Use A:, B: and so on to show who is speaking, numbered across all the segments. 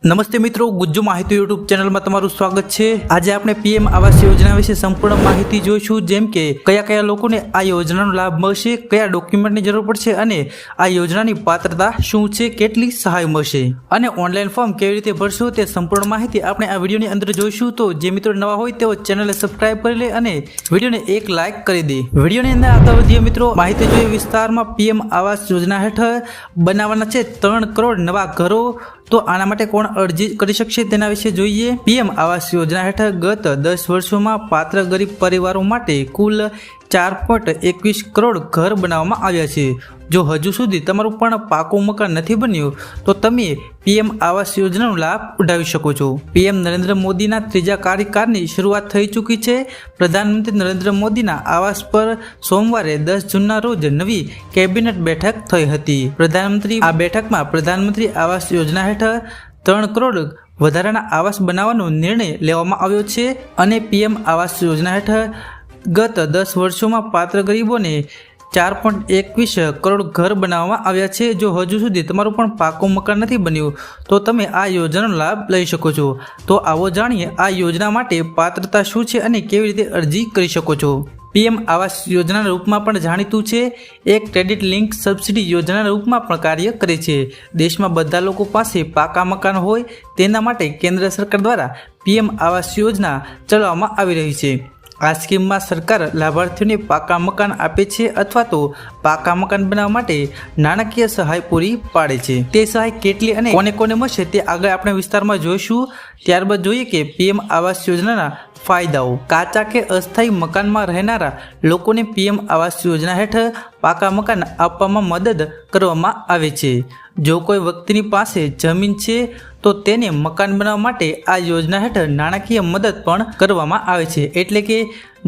A: નમસ્તે મિત્રો, ગુજ્જુ માહિતી યુટ્યુબ ચેનલમાં તમારું સ્વાગત છે। આજે આપણે પીએમ આવાસ યોજના વિશે સંપૂર્ણ માહિતી જોઈશું, જેમ કે કયા લોકોને આ યોજનાનો લાભ મળશે, કયા ડોક્યુમેન્ટની જરૂર પડશે અને આ યોજનાની પાત્રતા શું છે, કેટલી સહાય મળશે અને ઓનલાઈન ફોર્મ કેવી રીતે ભરશો તે સંપૂર્ણ માહિતી આપણે આ વિડીયોની અંદર જોઈશું। તો જે મિત્રો નવા હોય તેઓ ચેનલને સબસ્ક્રાઇબ કરી લે અને વિડીયોને એક લાઇક કરી દે। વિડીયોની અંદર આગળ વધીએ મિત્રો, માહિતી જોઈએ વિસ્તારમાં। પીએમ આવાસ યોજના હેઠળ બનાવવાના છે 3 કરોડ નવા ઘરો। તો આના માટે કોણ અરજી કરી શકશે તેના વિશે જોઈએ। પીએમ આવાસ યોજના હેઠળ ગત 10 વર્ષોમાં પાત્ર ગરીબ પરિવારો માટે કુલ 4.21 કરોડ ઘર બનાવવામાં આવ્યા છે। જો હજુ સુધી તમારું પણ પાકું મકાન નથી બન્યું તો તમે પીએમ આવાસ યોજનાનો લાભ ઉઠાવી શકો છો। પીએમ નરેન્દ્ર મોદીના 3જા કાર્યકાળની શરૂઆત થઈ ચૂકી છે। પ્રધાનમંત્રી નરેન્દ્ર મોદીના આવાસ પર સોમવારે 10 જૂનના રોજ નવી કેબિનેટ બેઠક થઈ હતી। પ્રધાનમંત્રી આ બેઠકમાં પ્રધાનમંત્રી આવાસ યોજના હેઠળ 3 કરોડ વધારાના આવાસ બનાવવાનો નિર્ણય લેવામાં આવ્યો છે અને પીએમ આવાસ યોજના હેઠળ ગત 10 વર્ષોમાં પાત્ર ગરીબોને 4.21 કરોડ ઘર બનાવવામાં આવ્યા છે। જો હજુ સુધી તમારું પણ પાકું મકાન નથી બન્યું તો તમે આ યોજનાનો લાભ લઈ શકો છો। તો આવો જાણીએ આ યોજના માટે પાત્રતા શું છે અને કેવી રીતે અરજી કરી શકો છો। પીએમ આવાસ યોજનાના રૂપમાં પણ જાણીતું છે, એક ક્રેડિટ લિંક સબસિડી યોજનાના રૂપમાં પણ કાર્ય કરે છે। દેશમાં બધા લોકો પાસે પાકા મકાન હોય તેના માટે કેન્દ્ર સરકાર દ્વારા પીએમ આવાસ યોજના ચલાવવામાં આવી રહી છે। આ સ્કીમમાં સરકાર લાભાર્થીઓને પાકા મકાન આપે છે અથવા તો પાકા મકાન બનાવવા માટે નાણાકીય સહાય પૂરી પાડે છે। તે સહાય કેટલી અને કોને મળશે તે આગળ આપણે વિસ્તારમાં જોઈશું। ત્યારબાદ જોઈએ કે પીએમ આવાસ યોજનાના ફાયદાઓ। કાચા કે અસ્થાયી મકાનમાં રહેનારા લોકોને પીએમ આવાસ યોજના હેઠળ પાકા મકાન આપવામાં મદદ કરવામાં આવે છે। જો કોઈ વ્યક્તિની પાસે જમીન છે તો તેને મકાન બનાવવા માટે આ યોજના હેઠળ નાણાકીય મદદ પણ કરવામાં આવે છે। એટલે કે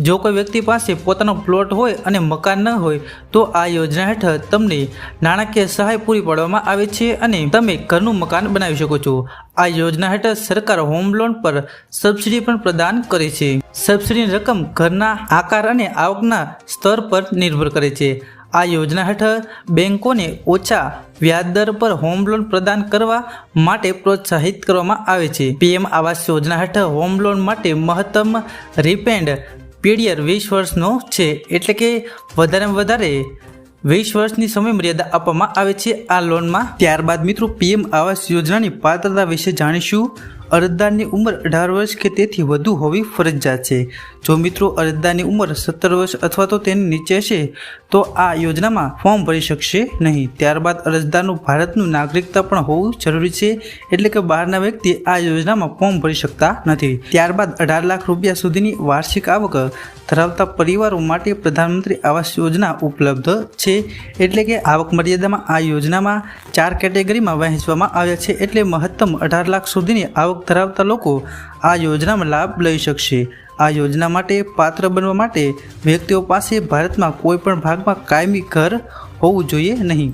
A: જો કોઈ વ્યક્તિ પાસે પોતાનો પ્લોટ હોય અને મકાન ન હોય તો આ યોજના હેઠળ તમને નાણાકીય સહાય પૂરી પાડવામાં આવે છે અને તમે ઘરનું મકાન બનાવી શકો છો। આ યોજના હેઠળ સરકાર હોમ લોન પર સબસિડી પણ પ્રદાન કરે છે। સબસિડીની રકમ ઘરના આકાર અને આવકના સ્તર પર નિર્ભર કરે છે। આ યોજના હેઠળ બેંકોને ઓછા વ્યાજદર પર હોમ લોન પ્રદાન કરવા માટે પ્રોત્સાહિત કરવામાં આવે છે। પીએમ આવાસ યોજના હેઠળ હોમ લોન માટે મહત્તમ રીપેન્ડ પીરિયડ 20 વર્ષનો છે, એટલે કે વધારેમાં વધારે 20 વર્ષની સમય મર્યાદા આપવામાં આવે છે આ લોનમાં। ત્યારબાદ મિત્રો પીએમ આવાસ યોજનાની પાત્રતા વિશે જાણીશું। અરજદારની ઉંમર 18 વર્ષ કે તેથી વધુ હોવી ફરજિયાત છે। જો મિત્રો અરજદારની ઉંમર 17 વર્ષ અથવા તો તેની નીચે હશે તો આ યોજનામાં ફોર્મ ભરી શકશે નહીં। ત્યારબાદ અરજદારનું ભારતનું નાગરિકતા પણ હોવું જરૂરી છે, એટલે કે બહારના વ્યક્તિ આ યોજનામાં ફોર્મ ભરી શકતા નથી। ત્યારબાદ 18 લાખ રૂપિયા સુધીની વાર્ષિક આવક ધરાવતા પરિવારો માટે પ્રધાનમંત્રી આવાસ યોજના ઉપલબ્ધ છે। એટલે કે આવક મર્યાદામાં આ યોજનામાં 4 કેટેગરીમાં વહેંચવામાં આવ્યા છે, એટલે મહત્તમ 18 લાખ સુધીની આવક ધરાવતા લોકો આ યોજનામાં લાભ લઈ શકશે। આ યોજના માટે પાત્ર બનવા માટે વ્યક્તિઓ પાસે ભારતમાં કોઈ પણ ભાગમાં કાયમી ઘર હોવું જોઈએ નહીં।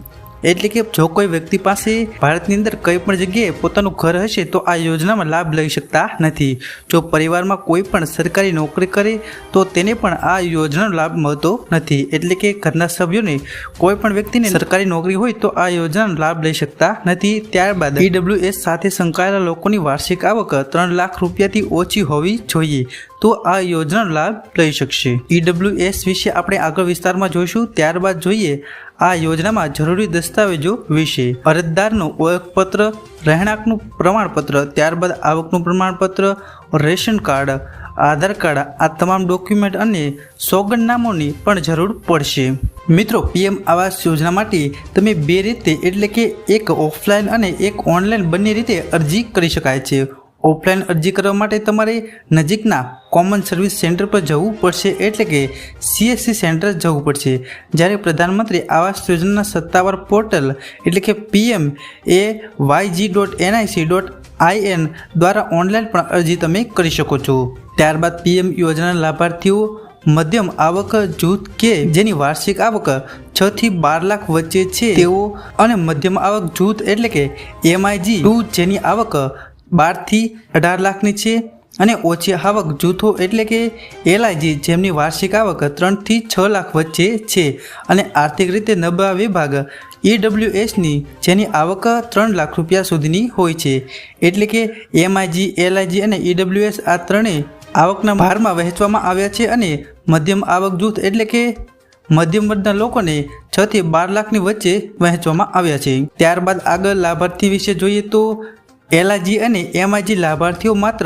A: એટલે કે જો કોઈ વ્યક્તિ પાસે ભારતની અંદર કઈ પણ જગ્યાએ પોતાનું ઘર હશે તો આ યોજનામાં લાભ લઈ શકતા નથી। જો પરિવારમાં કોઈ પણ સરકારી નોકરી કરે તો તેને પણ આ યોજનાનો લાભ મળતો નથી। એટલે કે ઘરના સભ્યોને કોઈ પણ વ્યક્તિને સરકારી નોકરી હોય તો આ યોજનાનો લાભ લઈ શકતા નથી। ત્યારબાદ ઈડબ્લ્યુએસ સાથે સંકળાયેલા લોકોની વાર્ષિક આવક 3 લાખ રૂપિયાથી ઓછી હોવી જોઈએ તો આ યોજનાનો લાભ લઈ શકશે। ઈડબ્લ્યુએસ વિશે આપણે આગળ વિસ્તારમાં જોઈશું। ત્યારબાદ જોઈએ આ યોજનામાં જરૂરી દસ્તાવેજો વિશે। અરજદારનું ઓળખપત્ર, રહેણાંકનું પ્રમાણપત્ર, ત્યારબાદ આવકનું પ્રમાણપત્ર, રેશન કાર્ડ, આધાર કાર્ડ, આ તમામ ડોક્યુમેન્ટ અને સોગંદનામાની પણ જરૂર પડશે। મિત્રો પીએમ આવાસ યોજના માટે તમે 2 રીતે એટલે કે એક ઓફલાઈન અને એક ઓનલાઈન બંને રીતે અરજી કરી શકાય છે। ઓફલાઈન અરજી કરવા માટે તમારે નજીકના કોમન સર્વિસ સેન્ટર પર જવું પડશે, એટલે કે CSC સેન્ટર જવું પડશે। જ્યારે પ્રધાનમંત્રી આવાસ યોજનાના સત્તાવાર પોર્ટલ એટલે કે pmayg.nic.in દ્વારા ઓનલાઈન પણ અરજી તમે કરી શકો છો। ત્યારબાદ પીએમ યોજનાના લાભાર્થીઓ મધ્યમ આવક જૂથ કે જેની વાર્ષિક આવક 6 થી 12 લાખ વચ્ચે છે તેઓ અને મધ્યમ આવક જૂથ એટલે કે MIG2 જેની આવક 12 થી 18 લાખની છે અને ઓછી આવક જૂથો એટલે કે LIG જેમની વાર્ષિક આવક 3 થી 6 લાખ વચ્ચે છે અને આર્થિક રીતે નબળા વિભાગ EWSની જેની આવક 3 લાખ રૂપિયા સુધીની હોય છે. એટલે કે MIG, LIG અને EWS આ ત્રણેય આવકના ભારમાં વહેંચવામાં આવ્યા છે અને મધ્યમ આવક જૂથ એટલે કે મધ્યમ વર્ગના લોકોને 6 થી 12 લાખની વચ્ચે વહેંચવામાં આવ્યા છે. ત્યારબાદ આગળ લાભાર્થી વિશે જોઈએ તો LIG અને MIG લાભાર્થીઓ માત્ર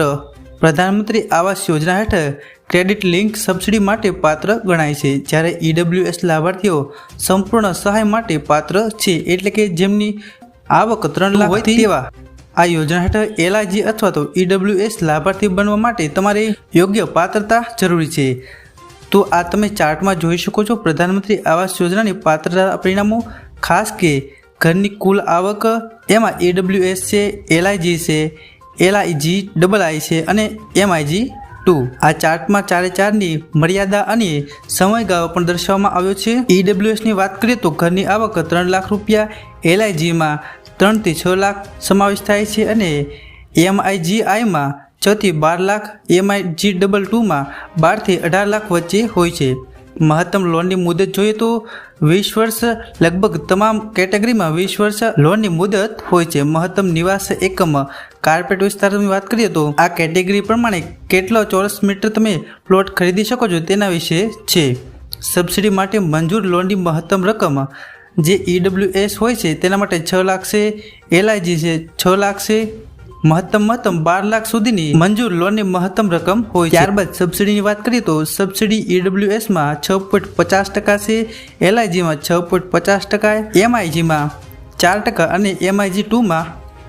A: પ્રધાનમંત્રી આવાસ યોજના હેઠળ ક્રેડિટ લિંક સબસિડી માટે પાત્ર ગણાય છે, જ્યારે EWS લાભાર્થીઓ સંપૂર્ણ સહાય માટે પાત્ર છે. એટલે કે જેમની આવક 3 લાખ હોય તેવા આ યોજના હેઠળ LIG અથવા તો EWS લાભાર્થી બનવા માટે તમારે યોગ્ય પાત્રતા જરૂરી છે. તો આ તમે ચાર્ટમાં જોઈ શકો છો પ્રધાનમંત્રી આવાસ યોજનાની પાત્રતા પરિણામો, ખાસ કે ઘરની કુલ આવક, એમાં EWS છે, LIG છે, LIG છે અને MIG2. આ ચાર્ટમાં 4/4ની મર્યાદા અને સમયગાળો પણ દર્શાવવામાં આવ્યો છે. EWSની વાત કરીએ તો ઘરની આવક 3 લાખ રૂપિયા, LIGમાં 3 થી 6 લાખ સમાવેશ થાય છે અને MIGIમાં 6 થી 12 લાખ, MIG2માં 12 થી 18 લાખ વચ્ચે હોય છે. મહત્તમ લોનની મુદત જોઈએ તો 20 વર્ષ, લગભગ તમામ કેટેગરીમાં 20 વર્ષ લોનની મુદત હોય છે. મહત્તમ નિવાસ એકમ કાર્પેટ વિસ્તારની વાત કરીએ તો આ કેટેગરી પ્રમાણે કેટલો ચોરસ મીટર તમે પ્લોટ ખરીદી શકો છો તેના વિશે છે. સબસિડી માટે મંજૂર લોનની મહત્તમ રકમ જે EWS હોય છે તેના માટે 6 લાખ છે, LIG છે 6 લાખ છે. મહત્તમ 12 લાખ સુધીની મંજૂર લોનની મહત્તમ રકમ હોય છે. ત્યારબાદ સબસિડીની વાત કરીએ તો સબસિડી EWSમાં 6.50% છે, LIGમાં 6.50%, MIGમાં 4% અને MIG2માં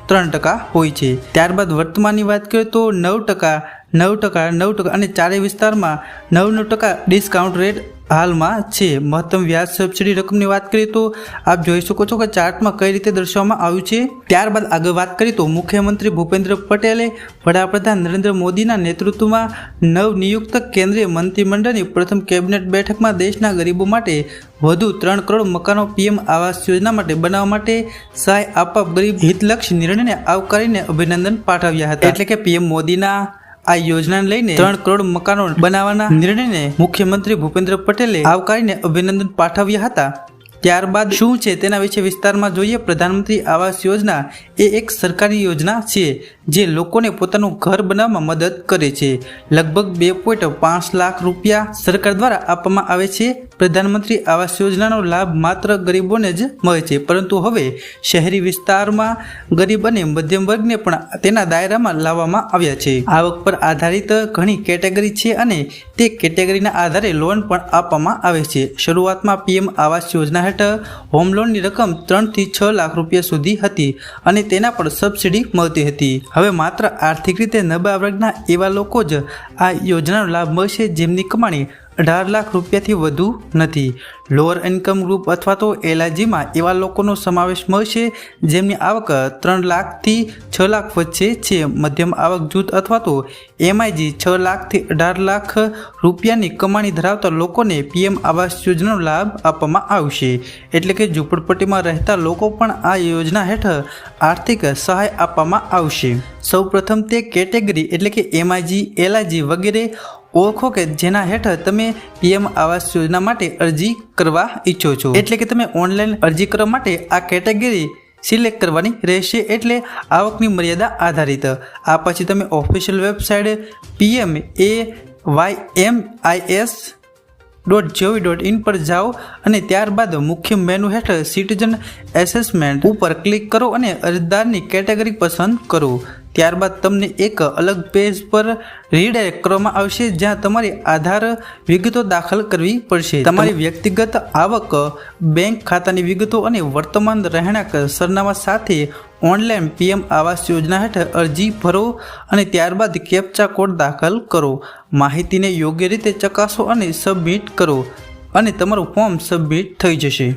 A: 3% હોય છે. ત્યારબાદ વર્તમાનની વાત કરીએ તો 9%, 9% અને ચારેય વિસ્તારમાં 9% ડિસ્કાઉન્ટ રેટ હાલમાં છે. મહત્તમ વ્યાજ સબસિડી રકમની વાત કરીએ તો આપ જોઈ શકો છો કે ચાર્ટમાં કઈ રીતે દર્શાવવામાં આવ્યું છે. ત્યારબાદ આગળ વાત કરીએ તો મુખ્યમંત્રી ભૂપેન્દ્ર પટેલે વડાપ્રધાન નરેન્દ્ર મોદીના નેતૃત્વમાં નવનિયુક્ત કેન્દ્રીય મંત્રીમંડળની પ્રથમ કેબિનેટ બેઠકમાં દેશના ગરીબો માટે વધુ 3 કરોડ મકાનો PM આવાસ યોજના માટે બનાવવા માટે સહાય આપવા ગરીબ હિતલક્ષી નિર્ણયને આવકારીને અભિનંદન પાઠવ્યા હતા. એટલે કે PM મોદીના આ યોજનાને લઈને 3 કરોડ મકાનો બનાવવાના નિર્ણયને મુખ્યમંત્રી ભૂપેન્દ્ર પટેલે આવકારીને અભિનંદન પાઠવ્યા હતા. ત્યારબાદ શું છે તેના વિશે વિસ્તારમાં જોઈએ. પ્રધાનમંત્રી આવાસ યોજના એ એક સરકારી યોજના છે જે લોકોને પોતાનું ઘર બનાવવામાં મદદ કરે છે. લગભગ 2.5 લાખ રૂપિયા સરકાર દ્વારા આપવામાં આવે છે. પ્રધાનમંત્રી આવાસ યોજનાનો લાભ માત્ર ગરીબોને જ મળે છે, પરંતુ હવે શહેરી વિસ્તારમાં ગરીબ અને મધ્યમ વર્ગને પણ તેના દાયરામાં લાવવામાં આવ્યા છે. આવક પર આધારિત ઘણી કેટેગરી છે અને તે કેટેગરીના આધારે લોન પણ આપવામાં આવે છે. શરૂઆતમાં PM આવાસ યોજના હેઠળ હોમ લોનની રકમ 3 થી 6 લાખ રૂપિયા સુધી હતી અને તેના પર સબસિડી મળતી હતી. હવે માત્ર આર્થિક રીતે નબળા વર્ગના એવા લોકો જ આ યોજનાનો લાભ મળશે જેમની કમાણી 18 લાખ રૂપિયાથી વધુ નથી. લોઅર ઇન્કમ ગ્રુપ અથવા તો LIGમાં એવા લોકોનો સમાવેશ મળશે જેમની આવક 3 લાખથી 6 લાખ વચ્ચે છે. મધ્યમ આવક જૂથ અથવા તો MIG 6 લાખથી 18 લાખ રૂપિયાની કમાણી ધરાવતા લોકોને PM આવાસ યોજનાનો લાભ આપવામાં આવશે. એટલે કે ઝૂંપડપટ્ટીમાં રહેતા લોકો પણ આ યોજના હેઠળ આર્થિક સહાય આપવામાં આવશે. સૌપ્રથમ તે કેટેગરી એટલે કે MIG, LIG વગેરે ઓળખો કે જેના હેઠળ તમે PM આવાસ યોજના માટે અરજી કરવા ઈચ્છો છો. એટલે કે તમે ઓનલાઈન અરજી કરવા માટે આ કેટેગરી સિલેક્ટ કરવાની રહેશે. એટલે આવકની મર્યાદા આધારિત. આ પછી તમે ઓફિશિયલ વેબસાઇટ PMAYMIS.gov.in પર જાઓ અને ત્યારબાદ મુખ્ય મેનુ હેઠળ સિટીઝન એસેસમેન્ટ ઉપર ક્લિક કરો અને અરજદારની કેટેગરી પસંદ કરો. ત્યારબાદ તમને એક અલગ પેજ પર રીડાયરેક્ટ કરવામાં આવશે જ્યાં તમારી આધાર વિગતો દાખલ કરવી પડશે. તમારી વ્યક્તિગત આવક, બેંક ખાતાની વિગતો અને વર્તમાન રહેણાંક સરનામા સાથે ઓનલાઈન PM આવાસ યોજના હેઠળ અરજી ભરો અને ત્યારબાદ કેપ્ચા કોડ દાખલ કરો. માહિતીને યોગ્ય રીતે ચકાસો અને સબમિટ કરો અને તમારું ફોર્મ સબમિટ થઈ જશે.